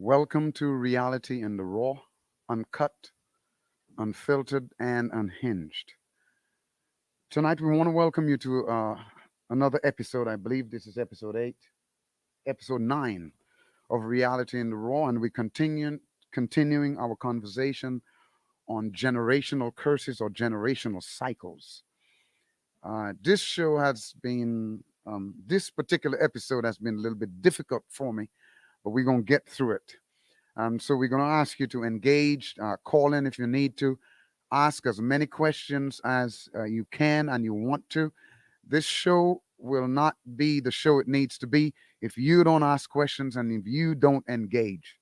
Welcome to Reality in the Raw, Uncut, Unfiltered, and Unhinged. Tonight, we want to welcome you to another episode. I believe this is episode 8, episode 9 of Reality in the Raw, and we continuing our conversation on generational curses or generational cycles. This show has been, this particular episode has been a little bit difficult for me, but we're going to get through it. So we're going to ask you to engage, call in if you need to, ask as many questions as you can and you want to. This show will not be the show it needs to be if you don't ask questions and if you don't engage.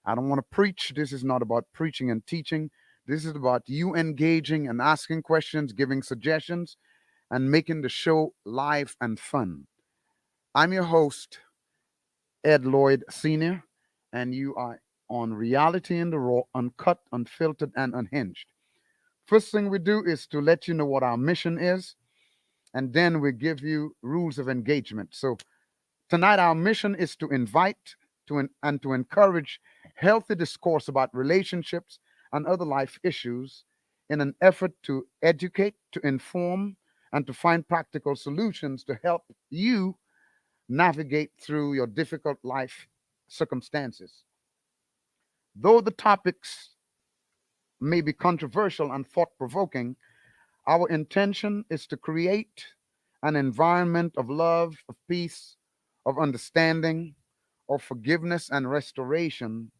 I don't want to preach. This is not about preaching and teaching. This is about you engaging and asking questions, giving suggestions, and making the show live and fun. I'm your host, Ed Lloyd Sr., and you are on Reality in the Raw, Uncut, Unfiltered, and Unhinged. First thing we do is to let you know what our mission is, and then we give you rules of engagement. So tonight, our mission is to invite and to encourage healthy discourse about relationships and other life issues in an effort to educate, to inform, and to find practical solutions to help you navigate through your difficult life circumstances. Though the topics may be controversial and thought provoking, our intention is to create an environment of love, of peace, of understanding, of forgiveness and restoration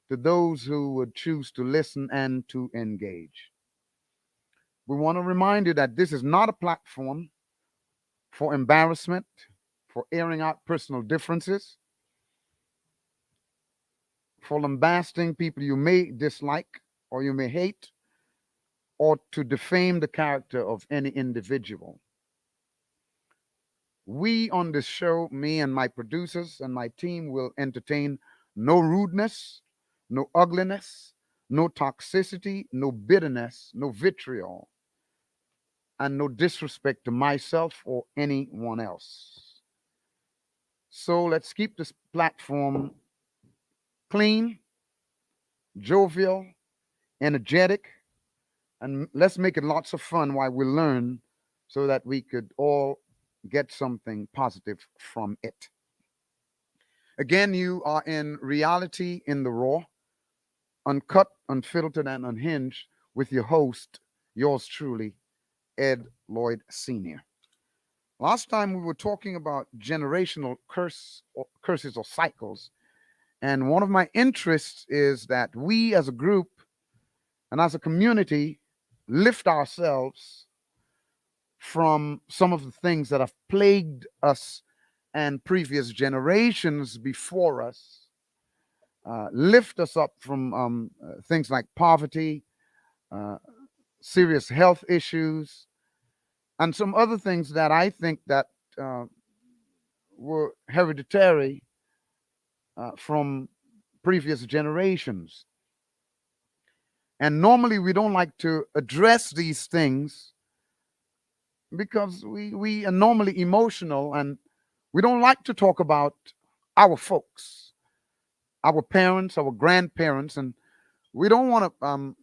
to those who would choose to listen and to engage. We want to remind you that this is not a platform for embarrassment, for airing out personal differences, for lambasting people you may dislike or you may hate, or to defame the character of any individual. We on this show, me and my producers and my team, will entertain no rudeness, no ugliness, no toxicity, no bitterness, no vitriol, and no disrespect to myself or anyone else. So let's keep this platform clean, jovial, energetic, and let's make it lots of fun while we learn so that we could all get something positive from it. Again, you are in Reality in the Raw, Uncut, Unfiltered, and Unhinged with your host, yours truly, Ed Lloyd Sr. Last time we were talking about generational curses or cycles, and one of my interests is that we as a group and as a community lift ourselves from some of the things that have plagued us and previous generations before us, lift us up from things like poverty, uh, serious health issues, and some other things that I think that uh, were hereditary from previous generations. And normally we don't like to address these things because we are normally emotional and we don't like to talk about our folks, our parents, our grandparents, and we don't want to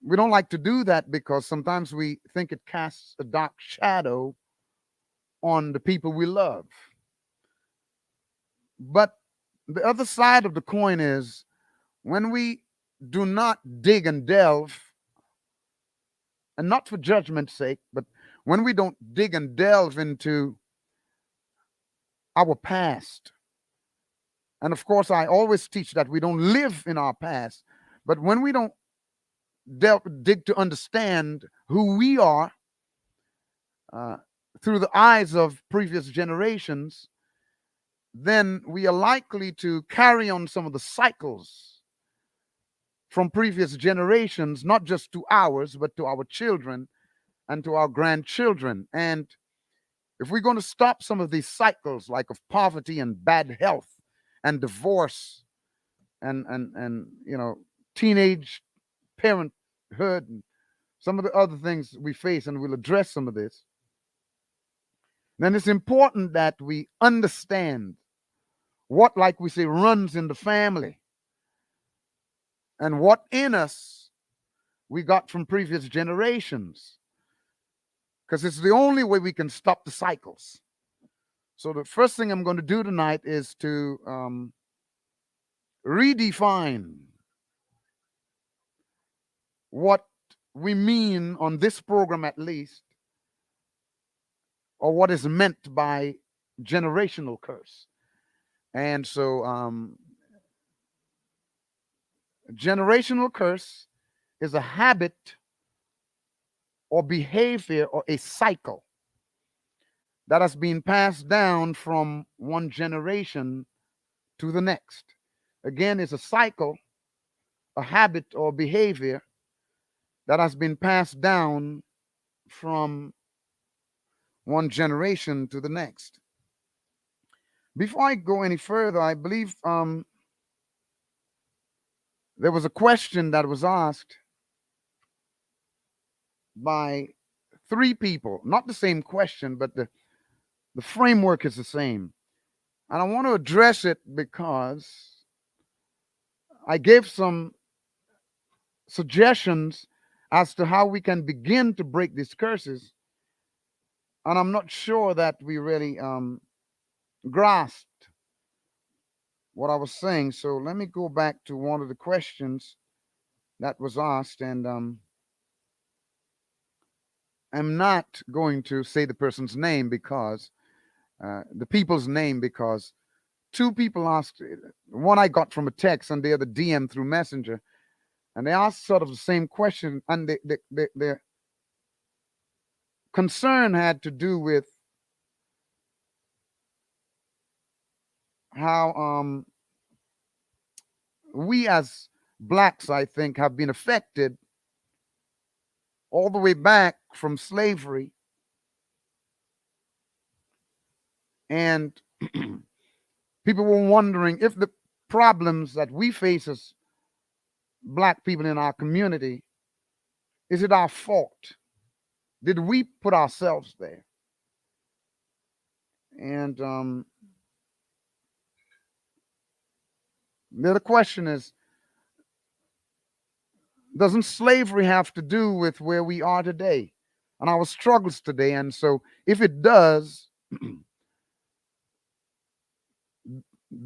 we don't like to do that because sometimes we think it casts a dark shadow on the people we love. But the other side of the coin is when we do not dig and delve, and not for judgment's sake, but when we don't dig and delve into our past. And of course, I always teach that we don't live in our past, but when we don't dig to understand who we are uh, through the eyes of previous generations, then we are likely to carry on some of the cycles from previous generations, not just to ours, but to our children and to our grandchildren. And if we're going to stop some of these cycles, like of poverty and bad health and divorce and teenage parenthood and some of the other things we face, and we'll address some of this, then it's important that we understand what, like we say, runs in the family, and what in us we got from previous generations, because it's the only way we can stop the cycles. So the first thing I'm going to do tonight is to redefine what we mean on this program, at least, or what is meant by generational curse. And so generational curse is a habit or behavior or a cycle that has been passed down from one generation to the next. Again, it's a cycle, a habit or behavior that has been passed down from one generation to the next. Before I go any further, I believe there was a question that was asked by three people, not the same question, but the framework is the same. And I want to address it because I gave some suggestions as to how we can begin to break these curses. And I'm not sure that we really grasped what I was saying. So let me go back to one of the questions that was asked. And I'm not going to say the person's name because the people's name, because two people asked. One I got from a text, and the other DM through Messenger, and they asked sort of the same question, and their concern had to do with how we as blacks, I think, have been affected all the way back from slavery, and people were wondering if the problems that we face as black people in our community, is it our fault? Did we put ourselves there? And the other question is, doesn't slavery have to do with where we are today and our struggles today? And so if it does,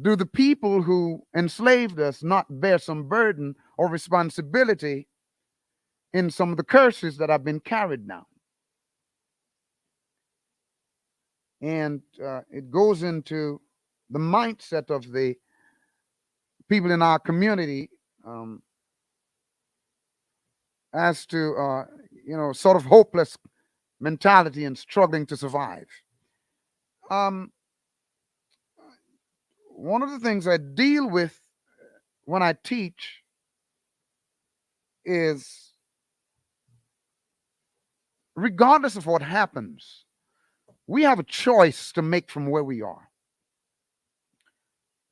do the people who enslaved us not bear some burden or responsibility in some of the curses that have been carried now? And it goes into the mindset of the people in our community as to, sort of hopeless mentality and struggling to survive. One of the things I deal with when I teach is, regardless of what happens, we have a choice to make from where we are.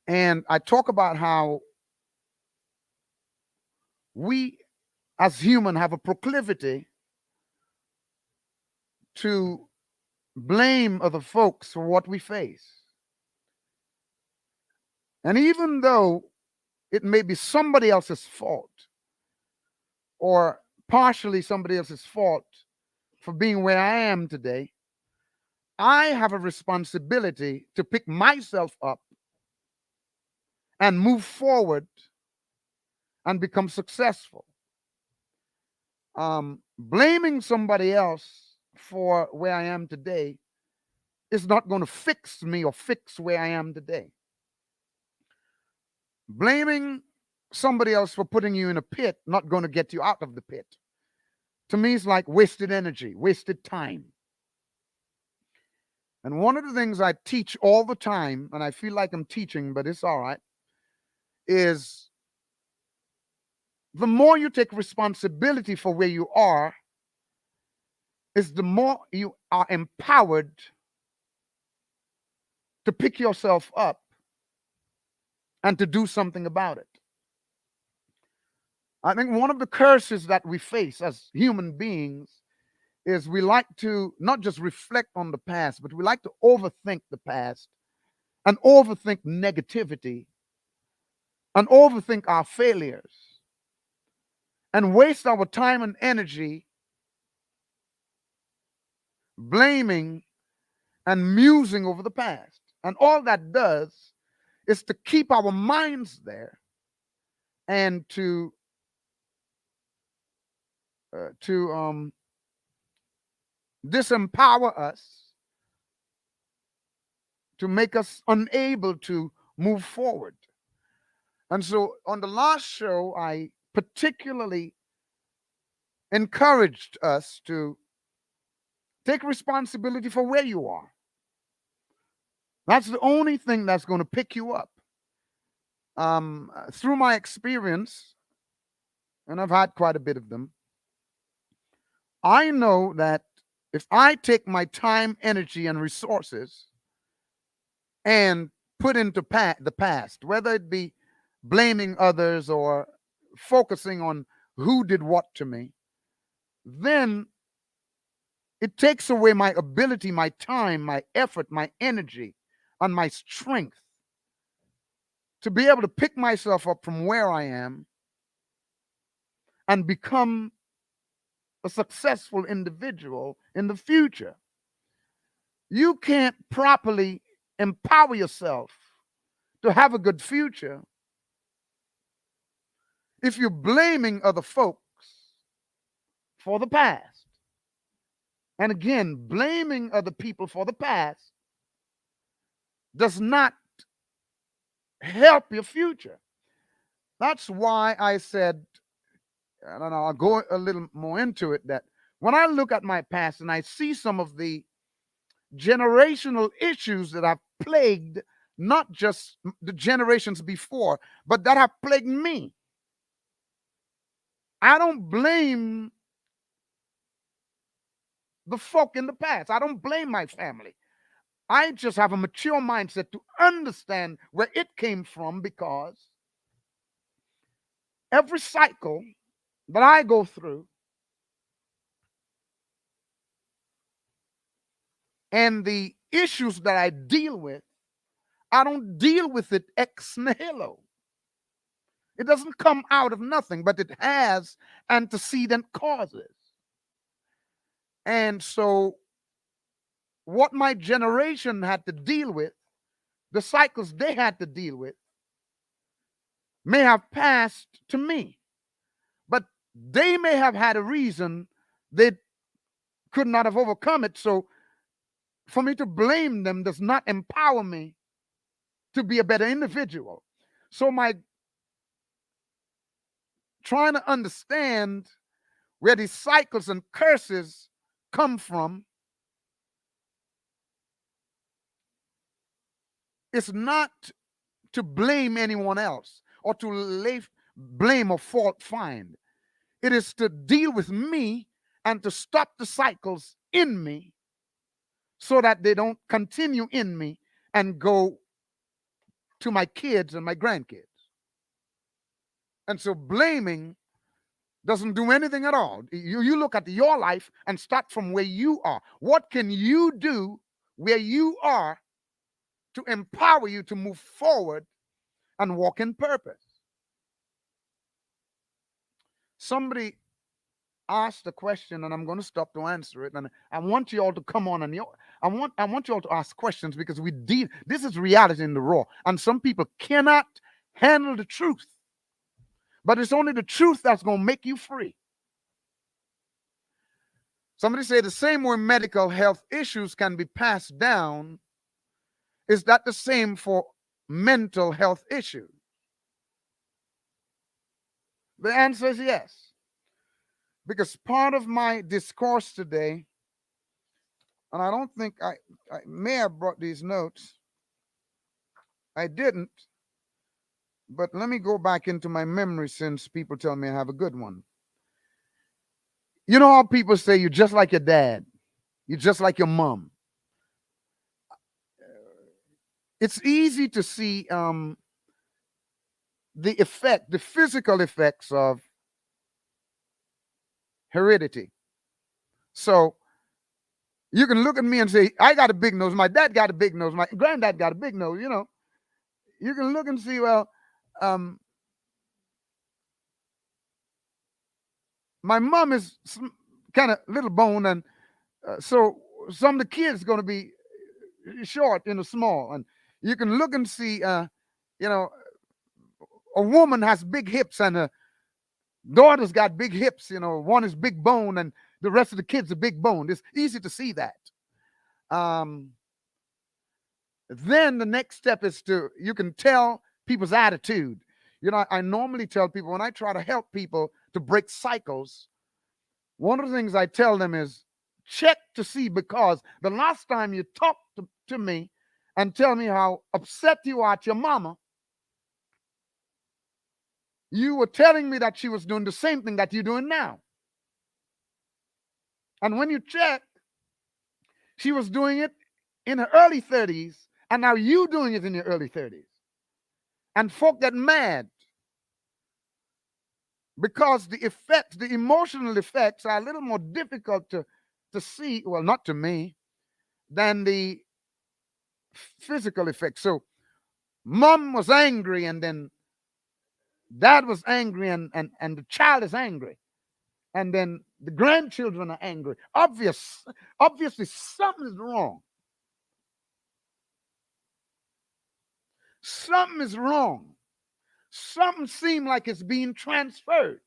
And I talk about how we as human have a proclivity to blame other folks for what we face. And even though it may be somebody else's fault, or partially somebody else's fault for being where I am today, I have a responsibility to pick myself up and move forward and become successful. Blaming somebody else for where I am today is not going to fix me or fix where I am today. Blaming somebody else for putting you in a pit not going to get you out of the pit. To me, it's like wasted energy, wasted time. And one of the things I teach all the time, and I feel like I'm teaching, but it's all right, is the more you take responsibility for where you are, is the more you are empowered to pick yourself up and to do something about it. I think one of the curses that we face as human beings is we like to not just reflect on the past, but we like to overthink the past and overthink negativity and overthink our failures and waste our time and energy blaming and musing over the past. And all that does is to keep our minds there and to disempower us, to make us unable to move forward. And so on the last show, I particularly encouraged us to take responsibility for where you are. That's the only thing that's going to pick you up. Through my experience, and I've had quite a bit of them, I know that if I take my time, energy, and resources and put into the past, whether it be blaming others or focusing on who did what to me, then it takes away my ability, my time, my effort, my energy, and my strength to be able to pick myself up from where I am and become a successful individual in the future. You can't properly empower yourself to have a good future if you're blaming other folks for the past. And again, blaming other people for the past does not help your future. That's why I said, I don't know, I'll go a little more into it, that when I look at my past and I see some of the generational issues that have plagued not just the generations before, but that have plagued me, I don't blame the folk in the past. I don't blame my family. I just have a mature mindset to understand where it came from, because every cycle that I go through and the issues that I deal with, I don't deal with it ex nihilo. It doesn't come out of nothing, but it has antecedent causes. And so, what my generation had to deal with, the cycles they had to deal with, may have passed to me. But they may have had a reason they could not have overcome it. So, for me to blame them does not empower me to be a better individual. So, my trying to understand where these cycles and curses come from is not to blame anyone else or to lay blame or fault find. It is to deal with me and to stop the cycles in me so that they don't continue in me and go to my kids and my grandkids. And so blaming doesn't do anything at all. You look at your life and start from where you are. What can you do where you are to empower you to move forward and walk in purpose? Somebody asked a question, and I'm going to stop to answer it. And I want you all to come on, and I want you all to ask questions, because we deal. This is reality in the raw, and some people cannot handle the truth. But it's only the truth that's going to make you free. Somebody say the same way medical health issues can be passed down, is that the same for mental health issues? The answer is yes. Because part of my discourse today, and I don't think I may have brought these notes. I didn't. But let me go back into my memory, since people tell me I have a good one. You know how people say you're just like your dad, you're just like your mom. It's easy to see the physical effects of heredity. So You can look at me and say, I got a big nose. My dad got a big nose. My granddad got a big nose. You can look and see, well, um, my mom is kind of little bone, and so some of the kids going to be short, small, and you can look and see, you know, a woman has big hips, and her daughter's got big hips. One is big bone, and the rest of the kids are big bone. It's easy to see that. Um, then the next step is you can tell people's attitude. I normally tell people, when I try to help people to break cycles, one of the things I tell them is check to see, because the last time you talked to me and tell me how upset you are at your mama, you were telling me that she was doing the same thing that you're doing now. And when you check, she was doing it in her early 30s, and now you doing it in your early 30s. And folk get mad because the effects, the emotional effects, are a little more difficult to see, well, not to me, than the physical effects. So mom was angry, and then dad was angry, and the child is angry, and then the grandchildren are angry. Obviously something is wrong. Something is wrong. Something seems like it's being transferred.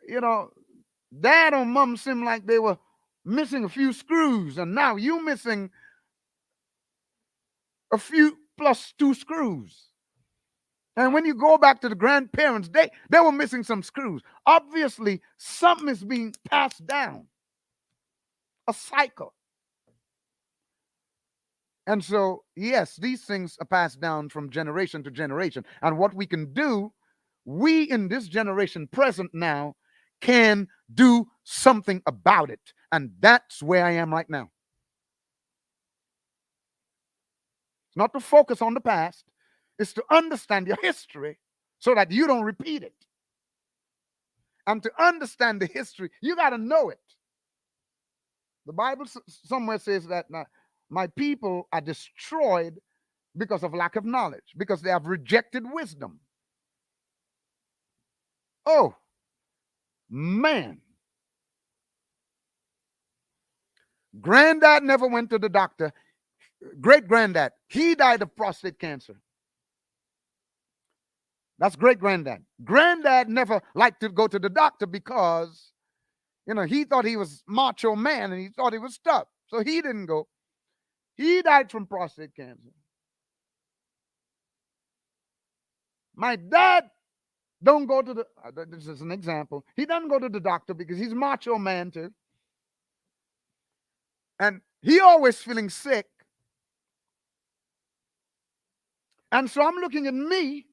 Dad or mom seemed like they were missing a few screws, and now you missing a few plus two screws. And when you go back to the grandparents, they were missing some screws. Obviously, something is being passed down. A cycle. And so, yes, these things are passed down from generation to generation. And what we can do, we in this generation present now, can do something about it. And that's where I am right now. It's not to focus on the past, it's to understand your history so that you don't repeat it. And to understand the history, you got to know it. The Bible somewhere says that my people are destroyed because of lack of knowledge, because they have rejected wisdom. Oh, man. Granddad never went to the doctor. Great granddad, he died of prostate cancer. That's great granddad. Granddad never liked to go to the doctor because, he thought he was macho man and he thought he was tough. So he didn't go. He died from prostate cancer. My dad don't go to this is an example. He doesn't go to the doctor because he's macho man too. And he always feeling sick. And so I'm looking at me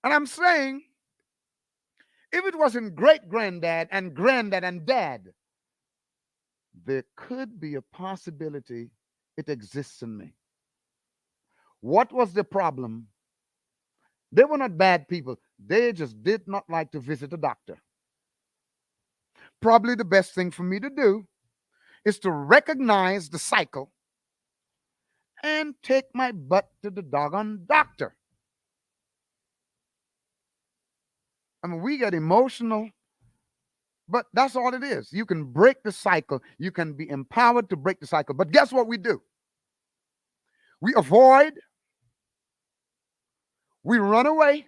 and I'm saying, if it wasn't great granddad and granddad and dad, there could be a possibility it exists in me. What was the problem? They were not bad people. They just did not like to visit a doctor. Probably the best thing for me to do is to recognize the cycle and take my butt to the doggone doctor. I mean, we get emotional, but that's all it is. You can break the cycle. You can be empowered to break the cycle. But guess what we do? We avoid, we run away,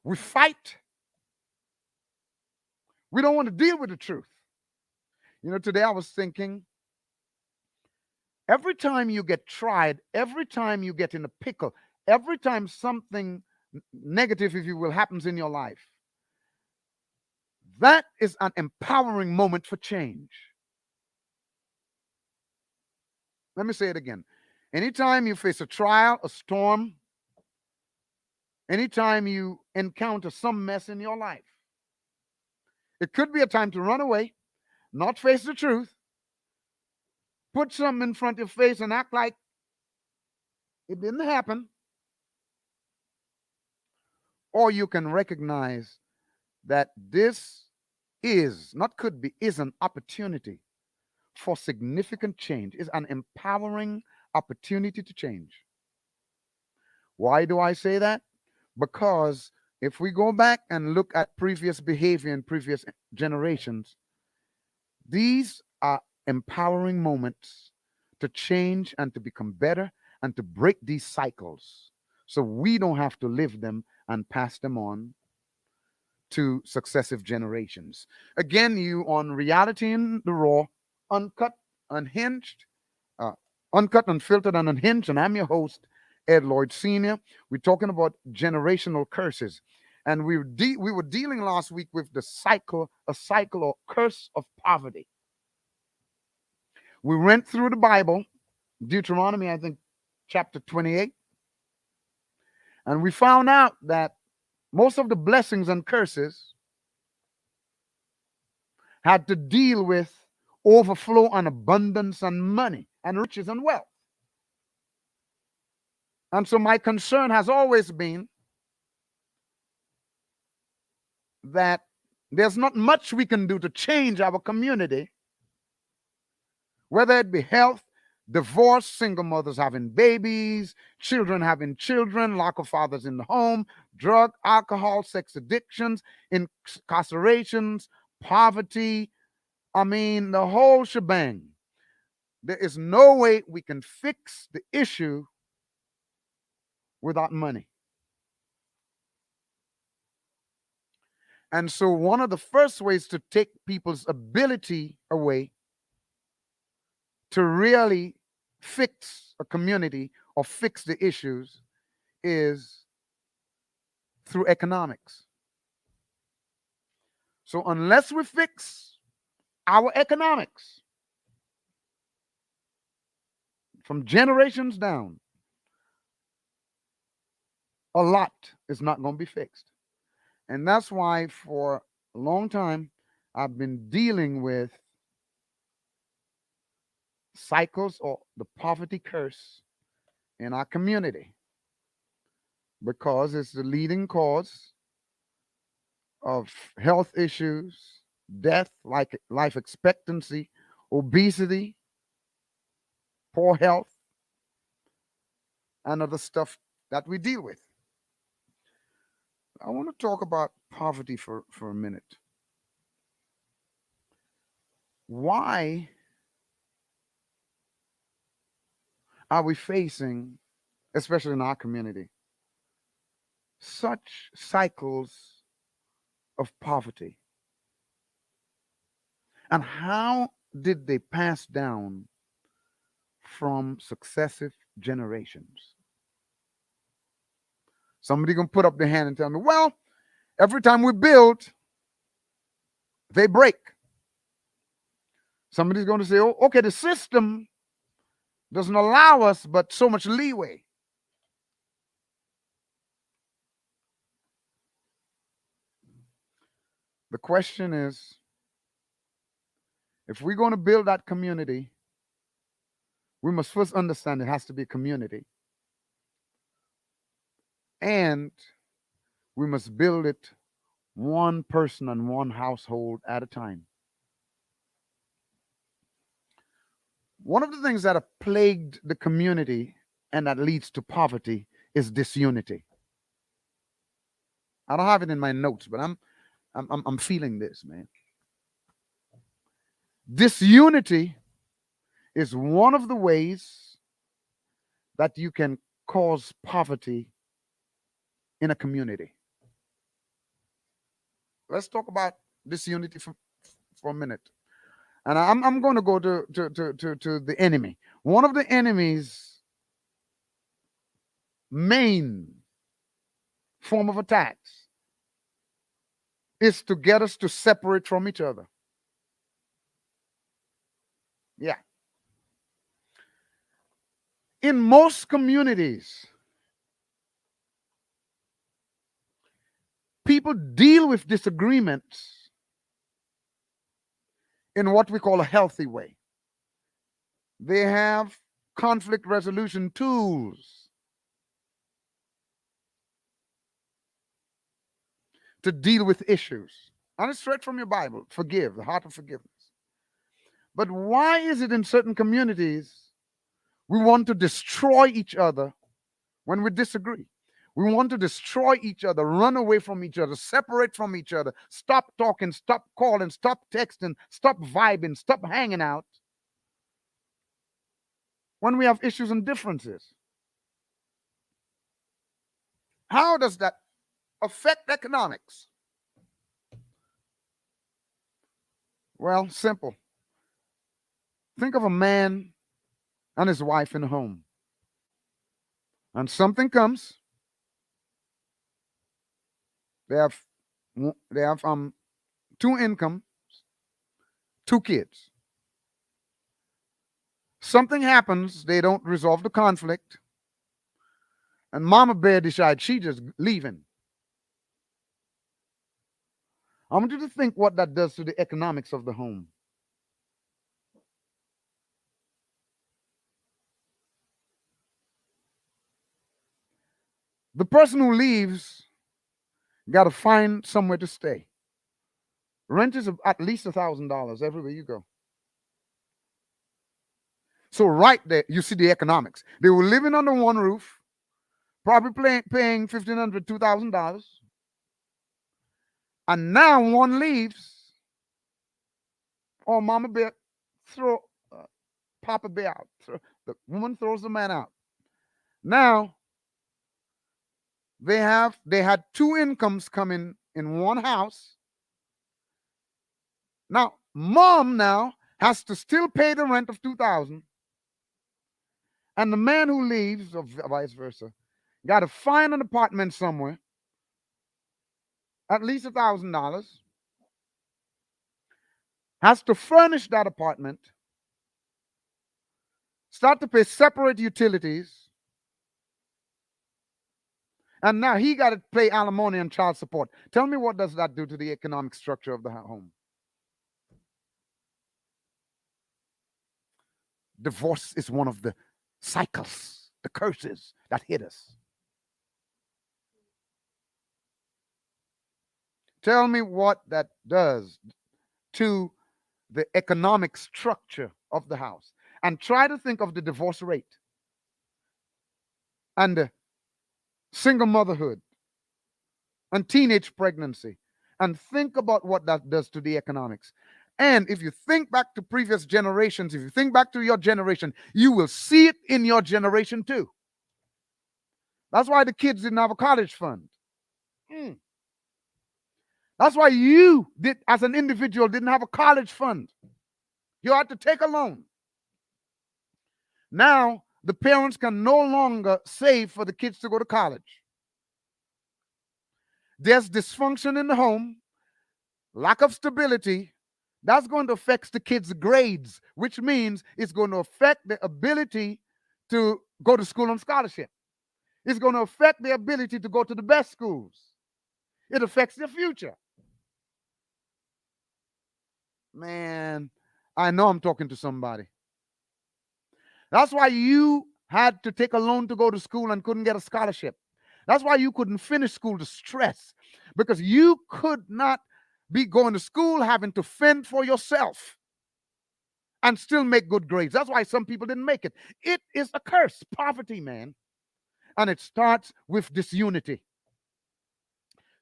we fight. We don't want to deal with the truth. Today I was thinking, every time you get tried, every time you get in a pickle, every time something negative, if you will, happens in your life, that is an empowering moment for change. Let me say it again. Anytime you face a trial, a storm, anytime you encounter some mess in your life, it could be a time to run away, not face the truth, put something in front of your face and act like it didn't happen. Or you can recognize that this is, not could be, is an opportunity for significant change, is an empowering opportunity to change. Why do I say that? Because if we go back and look at previous behavior in previous generations, these are empowering moments to change and to become better and to break these cycles so we don't have to live them and pass them on to successive generations. Again, you on Reality in the Raw, uncut, unhinged, uh, uncut, unfiltered, and unhinged, and I'm your host, Ed Lloyd Sr. We're talking about generational curses, and we were dealing last week with the cycle, a cycle or curse of poverty. We went through the Bible, Deuteronomy, I think, chapter 28, and we found out that most of the blessings and curses had to deal with overflow and abundance and money and riches and wealth. And so my concern has always been that there's not much we can do to change our community, whether it be health, divorce, single mothers having babies, children having children, lack of fathers in the home, drug, alcohol, sex addictions, incarcerations, poverty. I mean, the whole shebang. There is no way we can fix the issue without money. And so, one of the first ways to take people's ability away to really fix a community or fix the issues is through economics. So, unless we fix our economics from generations down, a lot is not going to be fixed. And that's why for a long time I've been dealing with cycles or the poverty curse in our community because it's the leading cause of health issues, death, like life expectancy, obesity, poor health, and other stuff that we deal with. I want to talk about poverty for a minute. Why are we facing, especially in our community, such cycles of poverty? And how did they pass down from successive generations? Somebody gonna put up their hand and tell me, well, every time we build, they break. Somebody's going to say, oh, okay, the system doesn't allow us but so much leeway. The question is, if we're going to build that community, we must first understand it has to be a community. And we must build it one person and one household at a time. One of the things that have plagued the community and that leads to poverty is disunity. I don't have it in my notes, but I'm feeling this, man. Disunity is one of the ways that you can cause poverty in a community. Let's talk about disunity for a minute. And I'm going to go to the enemy. One of the enemy's main form of attacks is to get us to separate from each other. Yeah. In most communities, people deal with disagreements in what we call a healthy way. They have conflict resolution tools to deal with issues. And it's straight from your Bible. Forgive, the heart of forgiveness. But why is it in certain communities we want to destroy each other when we disagree? We want to destroy each other, run away from each other, separate from each other, stop talking, stop calling, stop texting, stop vibing, stop hanging out when we have issues and differences. How does that affect economics? Well, simple. Think of a man and his wife in a home, and something comes. They have two income, two kids. Something happens, they don't resolve the conflict, and Mama Bear decides she just leaving. I want you to think what that does to the economics of the home. The person who leaves got to find somewhere to stay. Rent is at least $1,000 everywhere you go. So right there, you see the economics. They were living under one roof, probably paying $1,500, $2,000, and now one leaves. Oh, Mama Bear, throw Papa Bear out. The woman throws the man out. Now they had two incomes coming in one house. Now mom now has to still pay the rent of $2,000, and the man who leaves, or vice versa, got to find an apartment somewhere, at least $1,000, has to furnish that apartment, start to pay separate utilities, and now he got to pay alimony and child support. Tell me, what does that do to the economic structure of the home? Divorce is one of the cycles, the curses that hit us. Tell me what that does to the economic structure of the house. And try to think of the divorce rate and the single motherhood and teenage pregnancy, and think about what that does to the economics. And if you think back to previous generations, if you think back to your generation, you will see it in your generation too. That's why the kids didn't have a college fund. That's why you did, as an individual, didn't have a college fund. You had to take a loan. Now the parents can no longer save for the kids to go to college. There's dysfunction in the home, lack of stability. That's going to affect the kids' grades, which means it's going to affect the ability to go to school on scholarship. It's going to affect their ability to go to the best schools. It affects their future. Man, I know I'm talking to somebody. That's why you had to take a loan to go to school and couldn't get a scholarship. That's why you couldn't finish school, the stress, because you could not be going to school having to fend for yourself and still make good grades. That's why some people didn't make it. It is a curse, poverty, man. And it starts with disunity.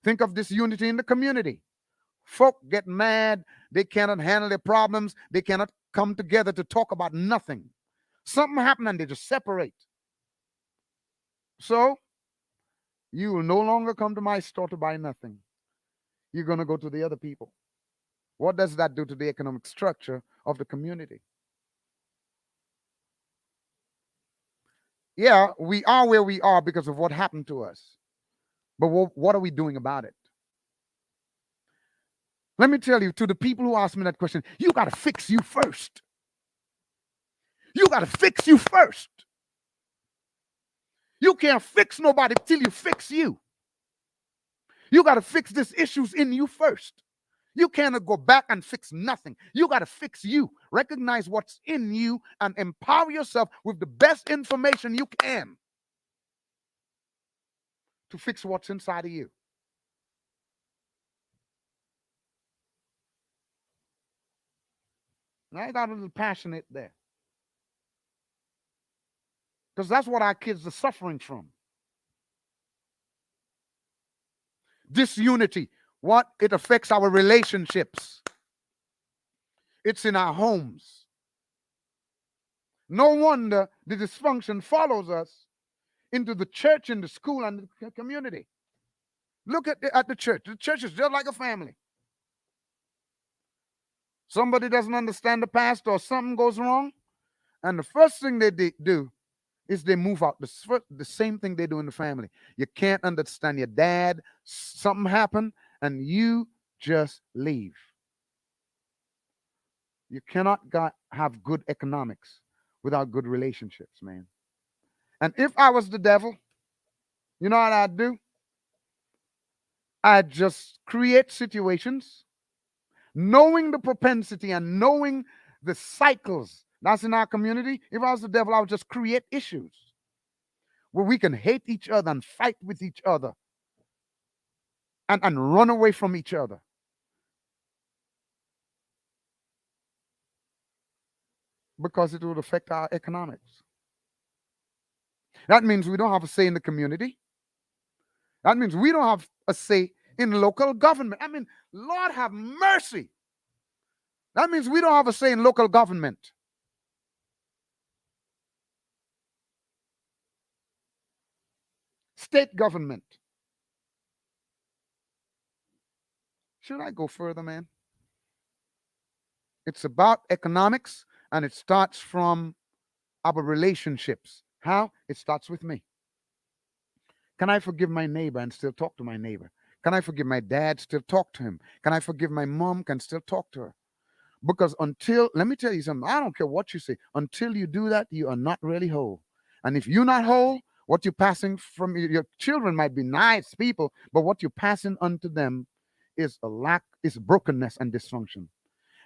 Think of disunity in the community. Folk get mad. They cannot handle their problems. They cannot come together to talk about nothing. Something happened and they just separate. So you will no longer come to my store to buy nothing. You're going to go to the other people. What does that do to the economic structure of the community? Yeah, we are where we are because of what happened to us. But what are we doing about it? Let me tell you, to the people who ask me that question, you got to fix you first. You got to fix you first. You can't fix nobody till you fix you. You got to fix these issues in you first. You cannot go back and fix nothing. You got to fix you. Recognize what's in you and empower yourself with the best information you can to fix what's inside of you. I got a little passionate there because that's what our kids are suffering from. Disunity. What? It affects our relationships. It's in our homes. No wonder the dysfunction follows us into the church and the school and the community. Look at the church. The church is just like a family. Somebody doesn't understand the pastor or something goes wrong, and the first thing they do is they move out. The same thing they do in the family. You can't understand your dad, something happened, and you just leave. You cannot have good economics without good relationships, man. And if I was the devil, you know what I'd do? I'd just create situations, knowing the propensity and knowing the cycles that's in our community. If I was the devil, I would just create issues where we can hate each other and fight with each other and run away from each other. Because it would affect our economics. That means we don't have a say in the community. That means we don't have a say in local government. I mean, Lord have mercy. That means we don't have a say in local government. State government. Should I go further, man? It's about economics, and it starts from our relationships. How? It starts with me. Can I forgive my neighbor and still talk to my neighbor? Can I forgive my dad, still talk to him? Can I forgive my mom, can still talk to her? Because until, let me tell you something, I don't care what you say, until you do that, you are not really whole. And if you're not whole, what you're passing from your children might be nice people, but what you're passing onto them is a lack, is brokenness and dysfunction.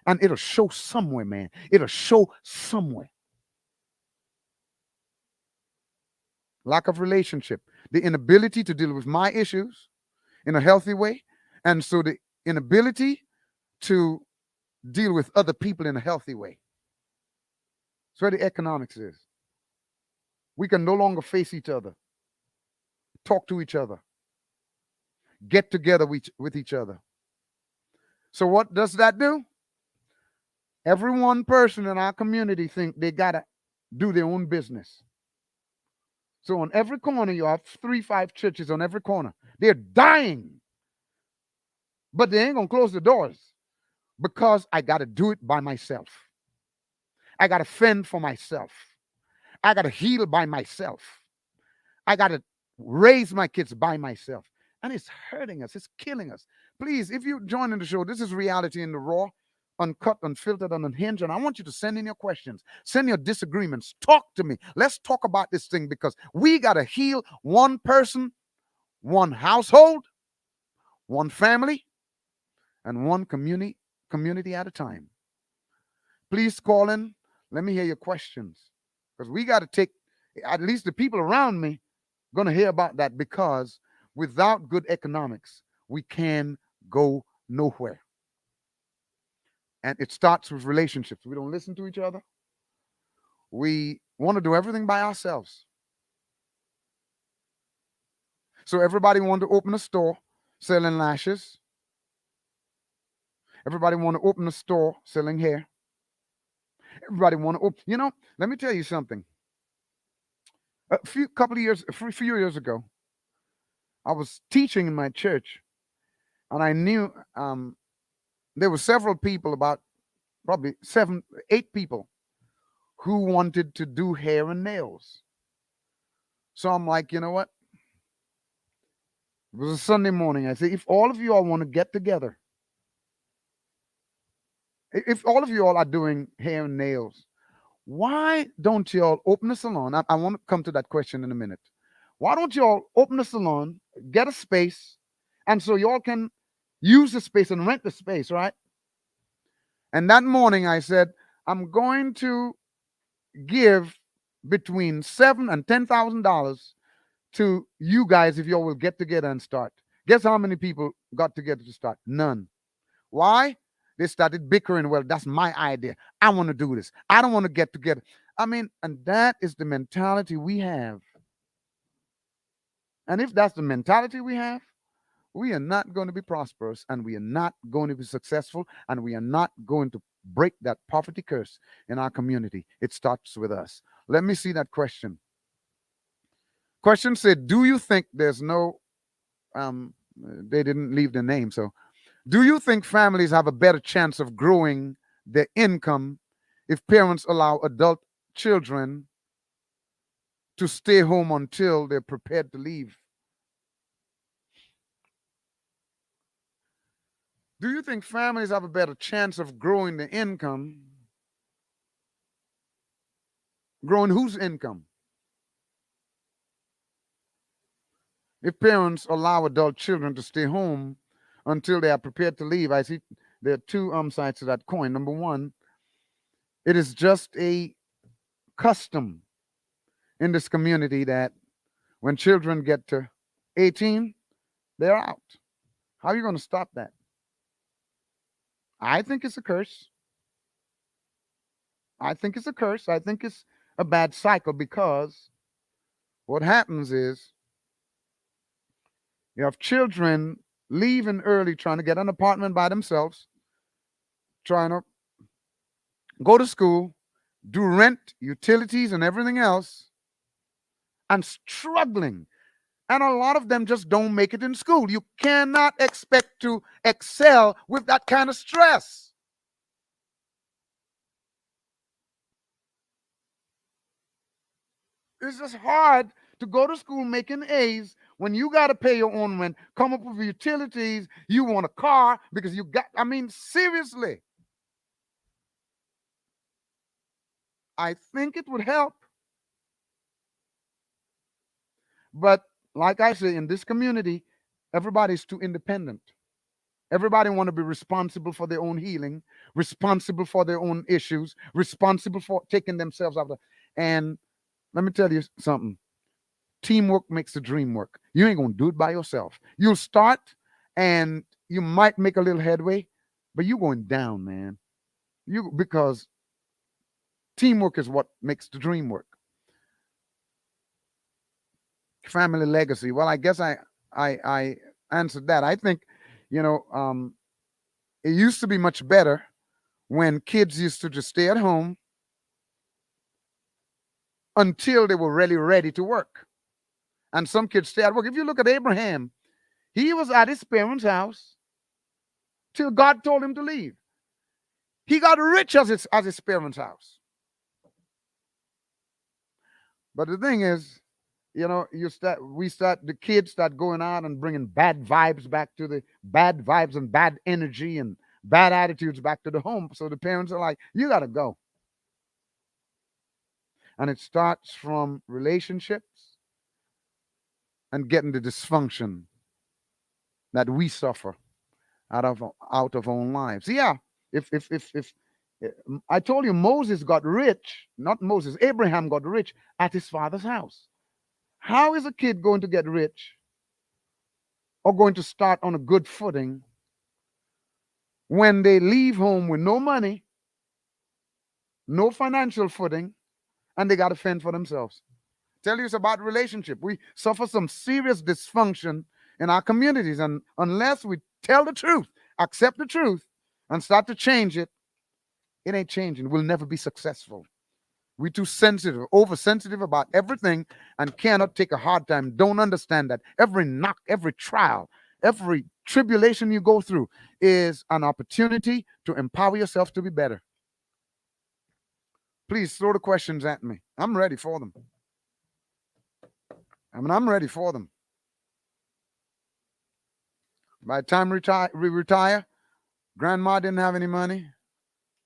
And it'll show somewhere, man. It'll show somewhere. Lack of relationship, the inability to deal with my issues in a healthy way, and so the inability to deal with other people in a healthy way. That's where the economics is. We can no longer face each other, talk to each other, get together with each other. So what does that do? Every one person in our community think they gotta do their own business. So on every corner, you have 3-5 churches on every corner. They're dying. But they ain't gonna close the doors because I gotta do it by myself. I gotta fend for myself. I gotta heal by myself. I gotta raise my kids by myself. And it's hurting us, it's killing us. Please, if you're joining the show, this is Reality in the Raw, uncut, unfiltered, and unhinged. And I want you to send in your questions, send your disagreements, talk to me. Let's talk about this thing because we got to heal one person, one household, one family, and one community at a time. Please call in. Let me hear your questions because we got to take, at least the people around me, going to hear about that because without good economics, we can go nowhere. And it starts with relationships. We don't listen to each other. We want to do everything by ourselves. So everybody want to open a store selling lashes. Everybody want to open a store selling hair. Everybody want to open, let me tell you something. A few years ago, I was teaching in my church, and I knew there were several people, about probably 7, 8 people, who wanted to do hair and nails. So I'm like, you know what? It was a Sunday morning. I said, if all of you all want to get together, if all of you all are doing hair and nails, why don't you all open a salon? I want to come to that question in a minute. Why don't you all open a salon, get a space, and so you all can use the space and rent the space, right? And that morning I said, I'm going to give between $7,000 and $10,000 to you guys if you all will get together and start. Guess how many people got together to start? None. Why? They started bickering. Well, that's my idea. I want to do this. I don't want to get together. I mean, and that is the mentality we have. And if that's the mentality we have, we are not going to be prosperous, and we are not going to be successful, and we are not going to break that poverty curse in our community. It starts with us. Let me see that question. Question said, do you think there's no, they didn't leave the name. So, do you think families have a better chance of growing their income if parents allow adult children to stay home until they're prepared to leave? Do you think families have a better chance of growing the income? Growing whose income? If parents allow adult children to stay home until they are prepared to leave, I see there are two sides to that coin. Number one, it is just a custom in this community that when children get to 18, they're out. How are you going to stop that? I think it's a curse. I think it's a curse. I think it's a bad cycle because what happens is you have children leaving early trying to get an apartment by themselves, trying to go to school, do rent, utilities, and everything else, and struggling. And a lot of them just don't make it in school. You cannot expect to excel with that kind of stress. It's just hard to go to school making A's when you got to pay your own rent, come up with utilities, you want a car because you got, I mean, seriously. I think it would help. But like I say, in this community, everybody's too independent. Everybody want to be responsible for their own healing, responsible for their own issues, responsible for taking themselves out of. And let me tell you something. Teamwork makes the dream work. You ain't gonna do it by yourself. You'll start, and you might make a little headway, but you're going down, man. You because teamwork is what makes the dream work. Family legacy. Well, I guess I answered that. I think, you know, it used to be much better when kids used to just stay at home until they were really ready to work. And some kids stay at work. If you look at Abraham, he was at his parents' house till God told him to leave. He got rich as his parents' house. But the thing is, the kids start going out and bringing bad vibes back to the bad vibes and bad energy and bad attitudes back to the home. So the parents are like, you got to go. And it starts from relationships and getting the dysfunction that we suffer out of our own lives. Yeah, if I told you Moses got rich, not Moses, Abraham got rich at his father's house. How is a kid going to get rich or going to start on a good footing when they leave home with no money, no financial footing, and they got to fend for themselves? Tell you it's about relationship. We suffer some serious dysfunction in our communities, and unless we tell the truth, accept the truth, and start to change it, it ain't changing. We'll never be successful. We're too sensitive, oversensitive about everything, and cannot take a hard time. Don't understand that every knock, every trial, every tribulation you go through is an opportunity to empower yourself to be better. Please throw the questions at me. I'm ready for them. I'm ready for them. By the time we retire, grandma didn't have any money,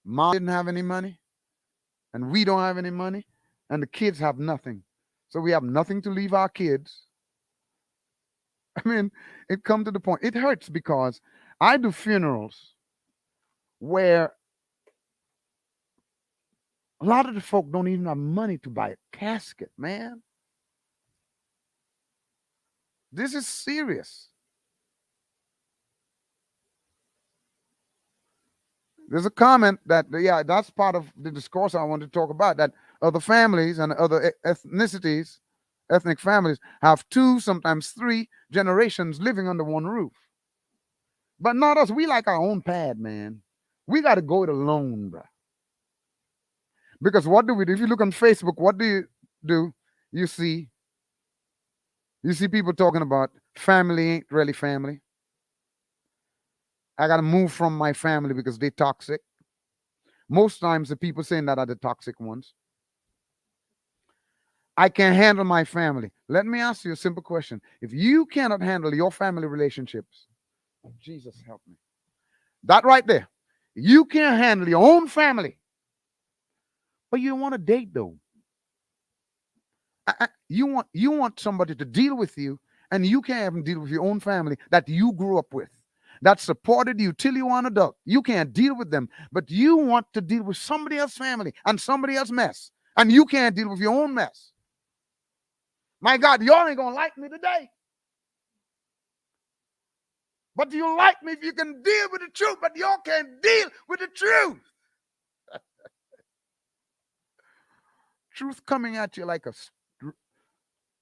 mom didn't have any money, and we don't have any money, and the kids have nothing. So we have nothing to leave our kids. I mean, it come to the point. It hurts because I do funerals where a lot of the folk don't even have money to buy a casket, man. This is serious. There's a comment that, yeah, that's part of the discourse I want to talk about, that other families and other ethnicities, ethnic families, have two, sometimes three generations living under one roof. But not us. We like our own pad, man. We got to go it alone, bro. Because what do we do? If you look on Facebook, what do you do? You see, you see people talking about family ain't really family. I got to move from my family because they toxic. Most times the people saying that are the toxic ones. I can't handle my family. Let me ask you a simple question. If you cannot handle your family relationships, Jesus help me. That right there. You can't handle your own family, but you want to date though. You want somebody to deal with you, and you can't even deal with your own family that you grew up with, that supported you till you were an adult. You can't deal with them, but you want to deal with somebody else's family and somebody else's mess, and you can't deal with your own mess. My God, y'all ain't gonna like me today. But do you like me if you can deal with the truth? But y'all can't deal with the truth. Truth coming at you like a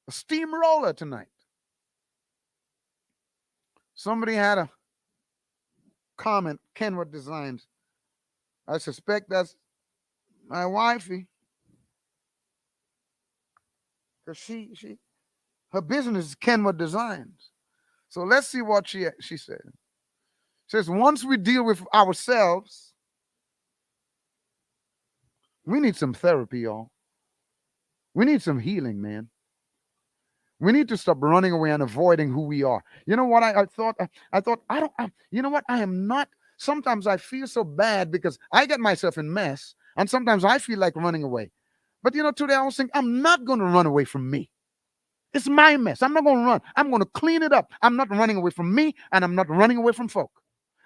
steamroller tonight. Somebody had a comment, Kenwood Designs. I suspect that's my wifey. Because she her business is Kenwood Designs. So let's see what she said. She says, once we deal with ourselves, we need some therapy, y'all. We need some healing, man. We need to stop running away and avoiding who we are. You know what? I thought, I don't, you know what? I am not. Sometimes I feel so bad because I get myself in mess. And sometimes I feel like running away. But you know, today I was thinking, I'm not going to run away from me. It's my mess. I'm not going to run. I'm going to clean it up. I'm not running away from me, and I'm not running away from folk.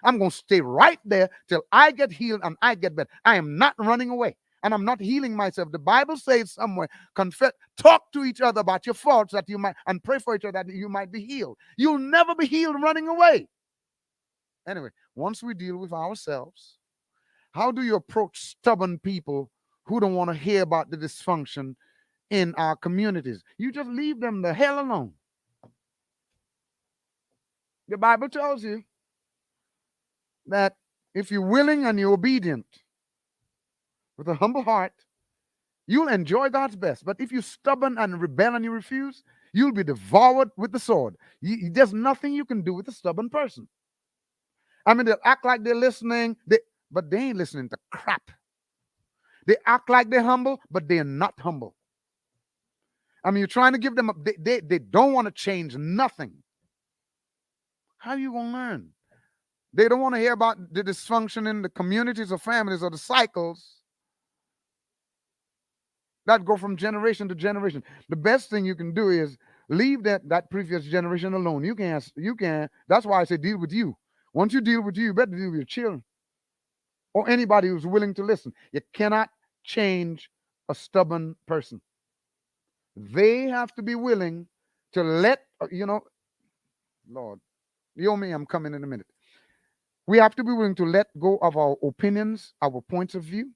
I'm going to stay right there till I get healed and I get better. I am not running away, and I'm not healing myself. The Bible says somewhere, confess, talk to each other about your faults that you might, and pray for each other that you might be healed. You'll never be healed running away. Anyway, once we deal with ourselves, how do you approach stubborn people who don't want to hear about the dysfunction in our communities? You just leave them the hell alone. The Bible tells you that if you're willing and you're obedient with a humble heart, you'll enjoy God's best. But if you're stubborn and rebel and you refuse, you'll be devoured with the sword. There's nothing you can do with a stubborn person. I mean, they'll act like they're listening, but they ain't listening to crap. They act like they're humble, but they're not humble. I mean, you're trying to give them they don't want to change nothing. How are you going to learn? They don't want to hear about the dysfunction in the communities or families or the cycles that go from generation to generation. The best thing you can do is leave that previous generation alone. You can. That's why I say deal with you. Once you deal with you better deal with your children or anybody who's willing to listen. You cannot change a stubborn person. They have to be willing to Lord, you owe me, I'm coming in a minute. We have to be willing to let go of our opinions, our points of view,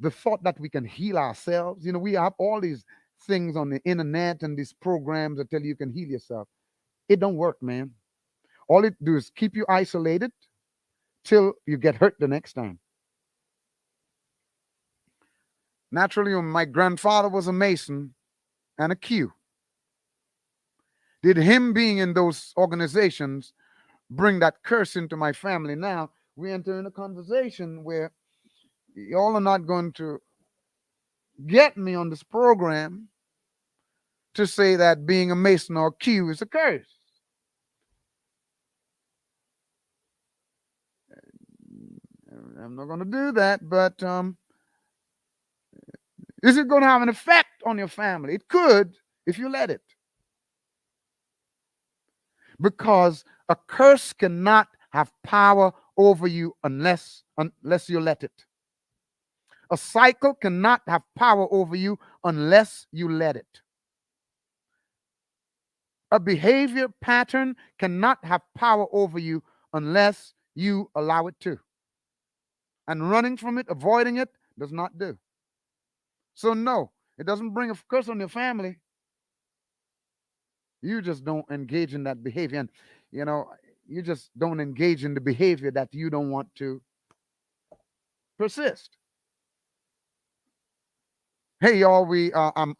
the thought that we can heal ourselves. You know, we have all these things on the internet and these programs that tell you can heal yourself. It don't work, man. All it do is keep you isolated till you get hurt the next time. Naturally, my grandfather was a Mason and a Q. Did him being in those organizations bring that curse into my family? Now we enter in a conversation where y'all are not going to get me on this program to say that being a Mason or a Q is a curse. I'm not going to do that, but is it going to have an effect on your family? It could if you let it. Because a curse cannot have power over you unless you let it. A cycle cannot have power over you unless you let it. A behavior pattern cannot have power over you unless you allow it to. And running from it, avoiding it, does not do. So, no, it doesn't bring a curse on your family. You just don't engage in that behavior. And, you know, you just don't engage in the behavior that you don't want to persist. Hey, y'all,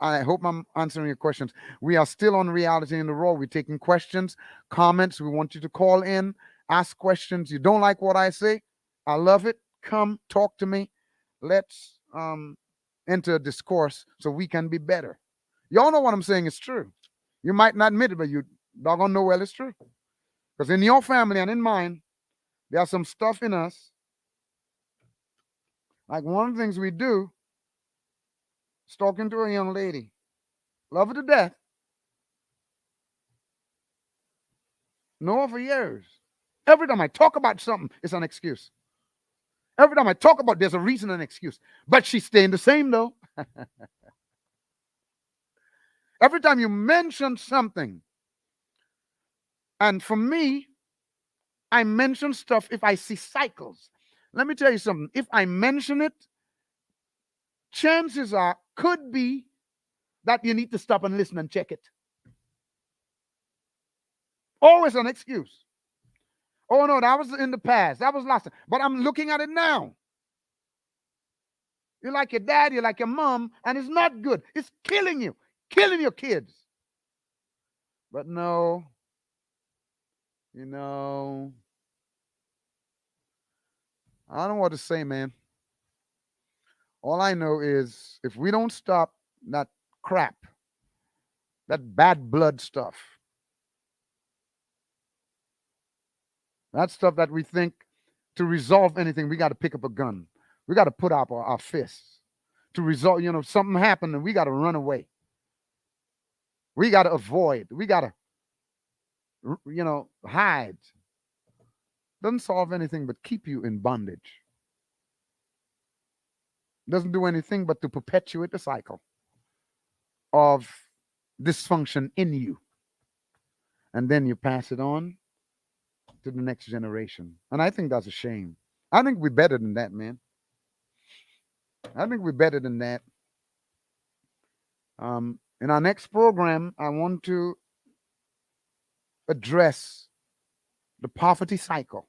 I hope I'm answering your questions. We are still on Reality in the Raw. We're taking questions, comments. We want you to call in, ask questions. You don't like what I say? I love it. Come talk to me. Let's enter a discourse so we can be better. Y'all know what I'm saying is true. You might not admit it, but you doggone know well it's true. Because in your family and in mine, there's some stuff in us. Like one of the things we do is talking to a young lady. Love her to death. Know her for years. Every time I talk about something, it's an excuse. Every time I talk about there's a reason and excuse. But she's staying the same though. Every time you mention something, and for me, I mention stuff if I see cycles. Let me tell you something. If I mention it, chances are, could be that you need to stop and listen and check it. Always an excuse. Oh no, that was in the past. That was last time. But I'm looking at it now. You like your dad, you like your mom, and it's not good. It's killing you, killing your kids. But no, you know, I don't know what to say, man. All I know is if we don't stop that crap, that bad blood stuff, that stuff that we think to resolve anything, we got to pick up a gun. We got to put up our fists to resolve. You know, something happened and we got to run away. We got to avoid. We got to, hide. Doesn't solve anything but keep you in bondage. Doesn't do anything but to perpetuate the cycle of dysfunction in you. And then you pass it on to the next generation. And I think that's a shame. I think we're better than that, man. I think we're better than that. In our next program, I want to address the poverty cycle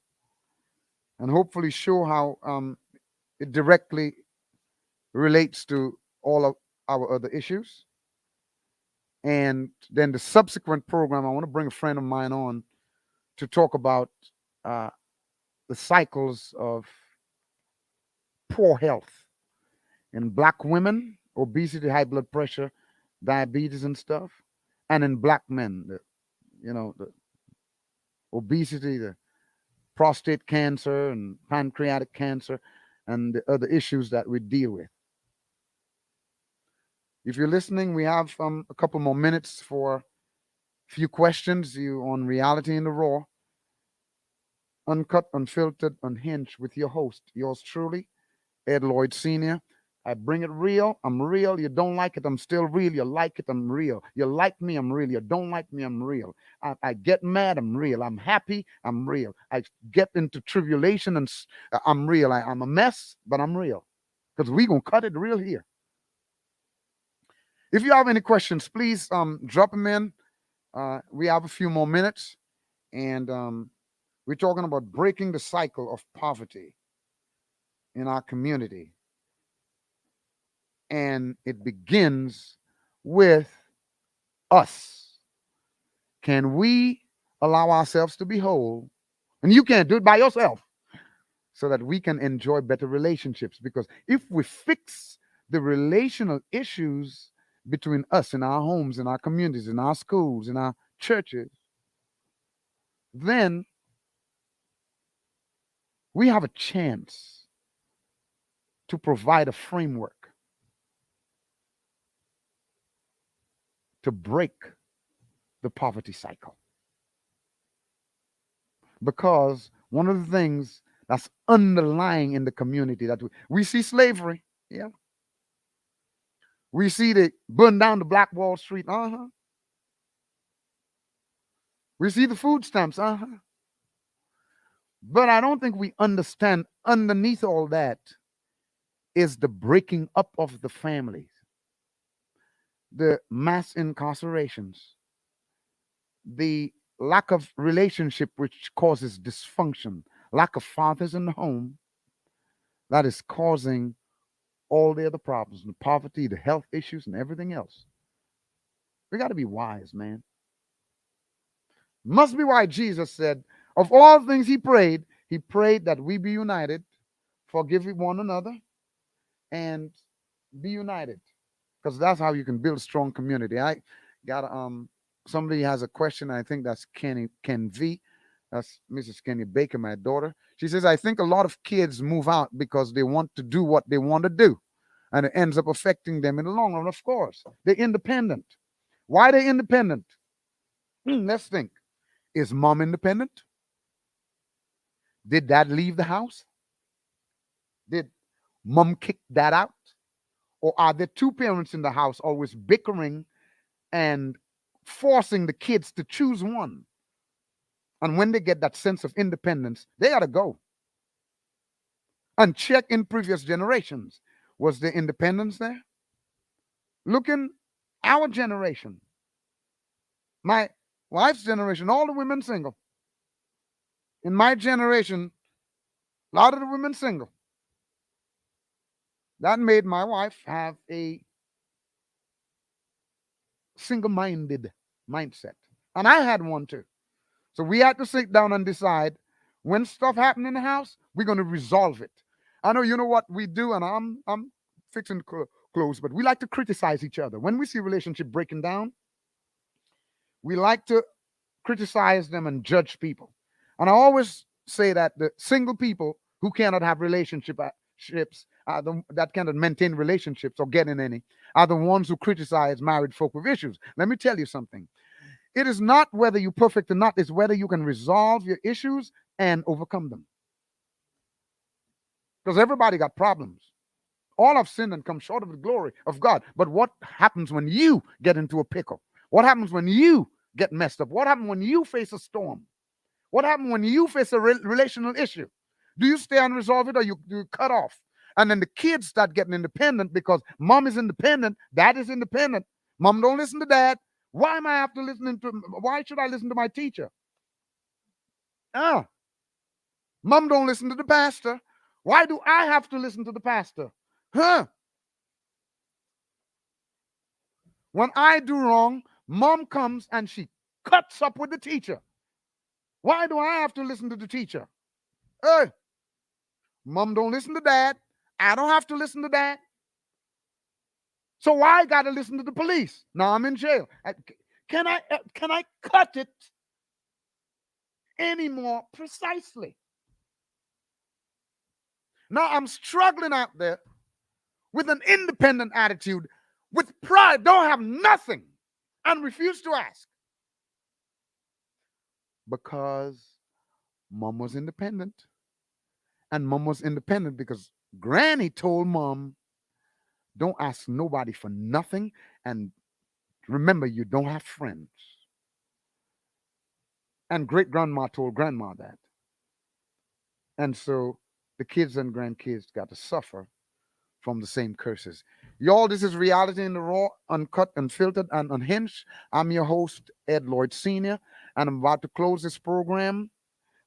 and hopefully show how it directly relates to all of our other issues. And then the subsequent program, I want to bring a friend of mine on to talk about uh, the cycles of poor health in black women, obesity, high blood pressure, diabetes, and stuff, and in black men, the obesity, the prostate cancer, and pancreatic cancer, and the other issues that we deal with. If you're listening, we have a couple more minutes for a few questions. You on Reality in the Raw, uncut, unfiltered, unhinged, with your host, yours truly, Ed Lloyd Sr. I bring it real. I'm real. You don't like it. I'm still real. You like it. I'm real. You like me. I'm real. You don't like me. I'm real. I get mad. I'm real. I'm happy. I'm real. I get into tribulation and I'm real. I'm a mess, but I'm real because we're going to cut it real here. If you have any questions, please drop them in. We have a few more minutes, and we're talking about breaking the cycle of poverty in our community. And it begins with us. Can we allow ourselves to be whole? And you can't do it by yourself, so that we can enjoy better relationships. Because if we fix the relational issues between us in our homes, in our communities, in our schools, in our churches, then we have a chance to provide a framework to break the poverty cycle. Because one of the things that's underlying in the community that we see slavery, yeah. We see the burn down the Black Wall Street, We see the food stamps, But I don't think we understand underneath all that is the breaking up of the families, the mass incarcerations, the lack of relationship which causes dysfunction, lack of fathers in the home that is causing all the other problems, the poverty, the health issues, and everything else. We got to be wise, man. Must be why Jesus said, of all things he prayed that we be united, forgive one another, and be united. Because that's how you can build a strong community. I got somebody has a question. I think that's Ken V. That's Mrs. Kenny Baker, my daughter. She says, I think a lot of kids move out because they want to do what they want to do. And it ends up affecting them in the long run, of course. They're independent. Why they independent? Let's think. Is mom independent? Did dad leave the house? Did mom kick dad out? Or are there two parents in the house always bickering and forcing the kids to choose one? And when they get that sense of independence, they got to go and check in previous generations. Was there independence there? Look in our generation, my wife's generation, all the women single. In my generation, a lot of the women single. That made my wife have a single minded mindset. And I had one too. So we had to sit down and decide when stuff happened in the house, we're going to resolve it. I know you know what we do, and I'm fixing to close, but we like to criticize each other. When we see relationship breaking down, we like to criticize them and judge people. And I always say that the single people who cannot have relationships, that cannot maintain relationships or get in any, are the ones who criticize married folk with issues. Let me tell you something. It is not whether you're perfect or not, it's whether you can resolve your issues and overcome them. Because everybody got problems. All have sinned and come short of the glory of God. But what happens when you get into a pickle? What happens when you get messed up? What happens when you face a storm? What happens when you face a relational issue? Do you stay and resolve it, or you cut off? And then the kids start getting independent because mom is independent, dad is independent. Mom don't listen to dad. Why am I have to listen to? Why should I listen to my teacher? Ah, mom don't listen to the pastor. Why do I have to listen to the pastor? Huh? When I do wrong, mom comes and she cuts up with the teacher. Why do I have to listen to the teacher? Hey, mom don't listen to dad. I don't have to listen to dad. So why I got to listen to the police? Now I'm in jail. Can I cut it any more precisely? Now I'm struggling out there with an independent attitude, with pride, don't have nothing, and refuse to ask because mom was independent. And mom was independent because granny told mom, don't ask nobody for nothing. And remember, you don't have friends. And great grandma told grandma that. And so the kids and grandkids got to suffer from the same curses. Y'all, this is Reality in the Raw, Uncut, Unfiltered, and Unhinged. I'm your host, Ed Lloyd Sr., and I'm about to close this program.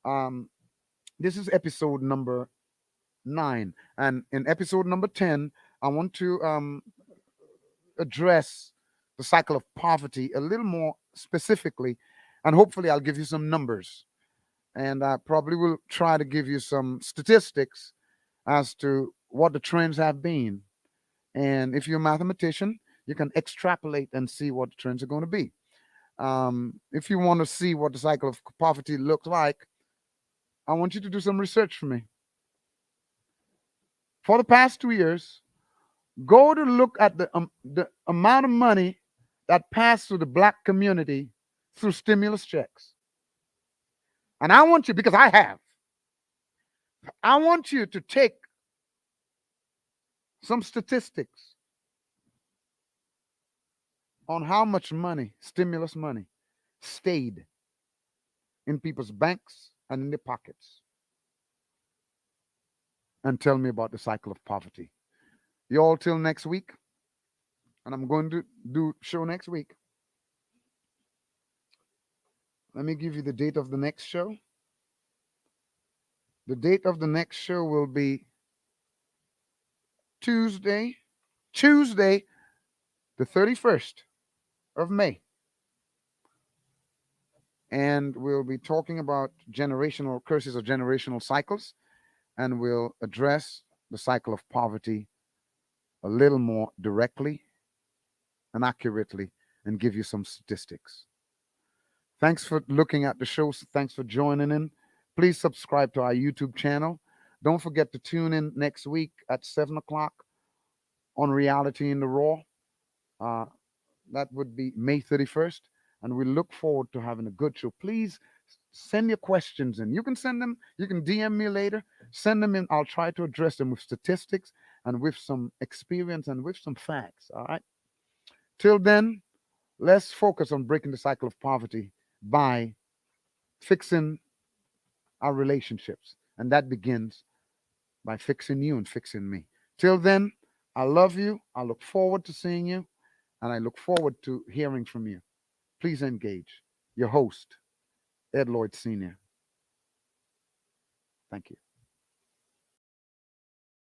Um, this is episode number 9. And in episode number 10, I want to address the cycle of poverty a little more specifically. And hopefully, I'll give you some numbers. And I probably will try to give you some statistics as to what the trends have been. And if you're a mathematician, you can extrapolate and see what the trends are going to be. If you want to see what the cycle of poverty looks like, I want you to do some research for me. For the past 2 years, go to look at the amount of money that passed through the black community through stimulus checks. And I want you, because I want you to take some statistics on how much money, stimulus money, stayed in people's banks and in their pockets. and tell me about the cycle of poverty. You all till next week, and I'm going to do show next week. Let me give you the date of the next show. The date of the next show will be Tuesday, Tuesday, the 31st of May. And we'll be talking about generational curses or generational cycles, and we'll address the cycle of poverty a little more directly and accurately and give you some statistics. Thanks for looking at the show. Thanks for joining in. Please subscribe to our YouTube channel. Don't forget to tune in next week at 7 o'clock on Reality in the Raw. Uh, that would be May 31st. And we look forward to having a good show. Please send your questions in. You can send them, you can DM me later. Send them in. I'll try to address them with statistics and with some experience and with some facts. All right. Till then, let's focus on breaking the cycle of poverty by fixing our relationships. And that begins by fixing you and fixing me. Till then, I love you. I look forward to seeing you. And I look forward to hearing from you. Please engage. Your host, Ed Lloyd Sr. Thank you.